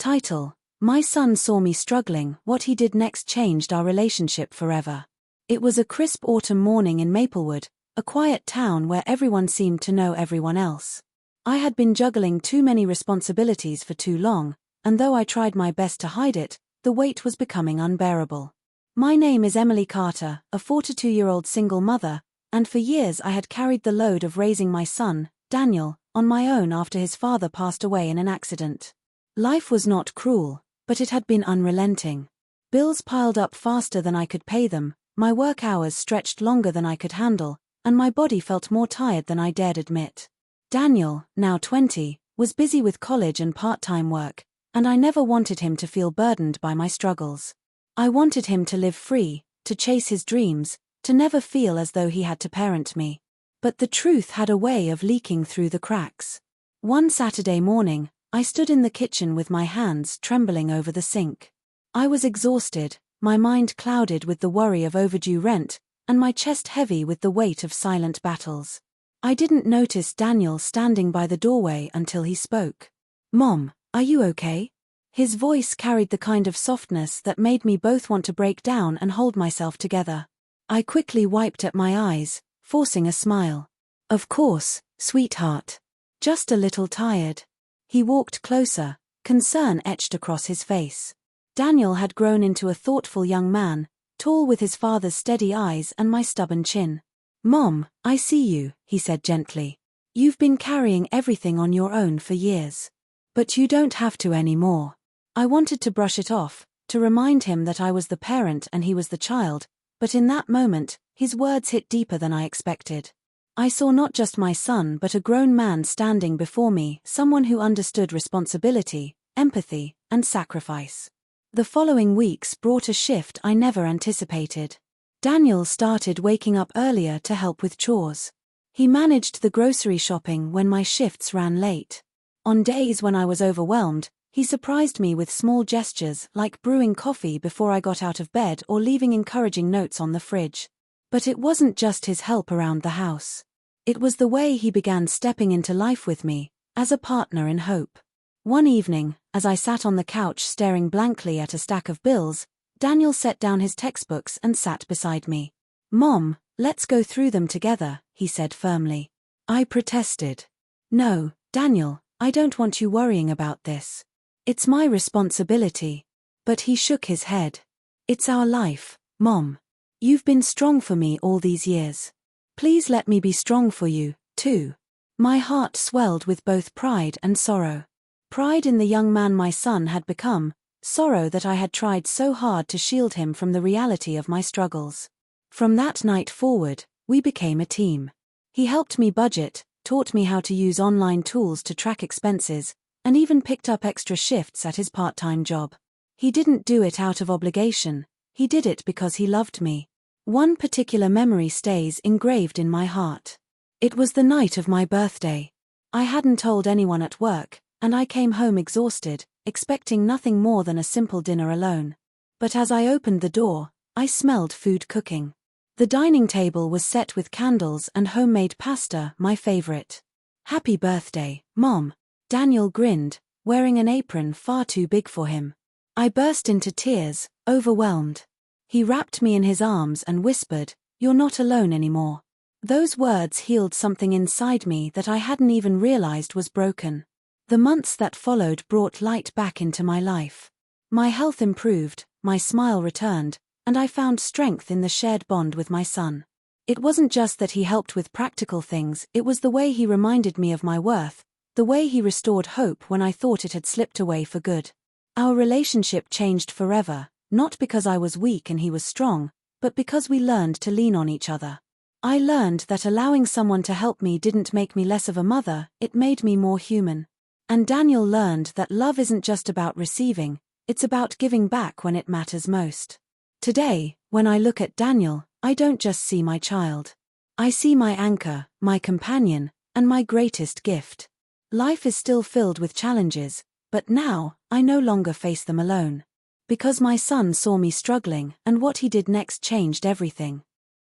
Title: My son saw me struggling. What he did next changed our relationship forever. It was a crisp autumn morning in Maplewood, a quiet town where everyone seemed to know everyone else. I had been juggling too many responsibilities for too long, and though I tried my best to hide it, the weight was becoming unbearable. My name is Emily Carter, a 42-year-old single mother, and for years I had carried the load of raising my son, Daniel, on my own after his father passed away in an accident. Life was not cruel, but it had been unrelenting. Bills piled up faster than I could pay them, my work hours stretched longer than I could handle, and my body felt more tired than I dared admit. Daniel, now 20, was busy with college and part-time work, and I never wanted him to feel burdened by my struggles. I wanted him to live free, to chase his dreams, to never feel as though he had to parent me. But the truth had a way of leaking through the cracks. One Saturday morning, I stood in the kitchen with my hands trembling over the sink. I was exhausted, my mind clouded with the worry of overdue rent, and my chest heavy with the weight of silent battles. I didn't notice Daniel standing by the doorway until he spoke. "Mom, are you okay?" His voice carried the kind of softness that made me both want to break down and hold myself together. I quickly wiped at my eyes, forcing a smile. "Of course, sweetheart. Just a little tired." He walked closer, concern etched across his face. Daniel had grown into a thoughtful young man, tall with his father's steady eyes and my stubborn chin. "Mom, I see you," he said gently. "You've been carrying everything on your own for years. But you don't have to anymore." I wanted to brush it off, to remind him that I was the parent and he was the child, but in that moment, his words hit deeper than I expected. I saw not just my son but a grown man standing before me, someone who understood responsibility, empathy, and sacrifice. The following weeks brought a shift I never anticipated. Daniel started waking up earlier to help with chores. He managed the grocery shopping when my shifts ran late. On days when I was overwhelmed, he surprised me with small gestures like brewing coffee before I got out of bed or leaving encouraging notes on the fridge. But it wasn't just his help around the house. It was the way he began stepping into life with me, as a partner in hope. One evening, as I sat on the couch staring blankly at a stack of bills, Daniel set down his textbooks and sat beside me. "Mom, let's go through them together," he said firmly. I protested. "No, Daniel, I don't want you worrying about this. It's my responsibility." But he shook his head. "It's our life, Mom. You've been strong for me all these years. Please let me be strong for you, too." My heart swelled with both pride and sorrow. Pride in the young man my son had become, sorrow that I had tried so hard to shield him from the reality of my struggles. From that night forward, we became a team. He helped me budget, taught me how to use online tools to track expenses, and even picked up extra shifts at his part-time job. He didn't do it out of obligation, he did it because he loved me. One particular memory stays engraved in my heart. It was the night of my birthday. I hadn't told anyone at work, and I came home exhausted, expecting nothing more than a simple dinner alone. But as I opened the door, I smelled food cooking. The dining table was set with candles and homemade pasta, my favorite. "Happy birthday, Mom." Daniel grinned, wearing an apron far too big for him. I burst into tears, overwhelmed. He wrapped me in his arms and whispered, "You're not alone anymore." Those words healed something inside me that I hadn't even realized was broken. The months that followed brought light back into my life. My health improved, my smile returned, and I found strength in the shared bond with my son. It wasn't just that he helped with practical things, it was the way he reminded me of my worth, the way he restored hope when I thought it had slipped away for good. Our relationship changed forever, not because I was weak and he was strong, but because we learned to lean on each other. I learned that allowing someone to help me didn't make me less of a mother, it made me more human. And Daniel learned that love isn't just about receiving, it's about giving back when it matters most. Today, when I look at Daniel, I don't just see my child. I see my anchor, my companion, and my greatest gift. Life is still filled with challenges, but now, I no longer face them alone. Because my son saw me struggling, and what he did next changed everything.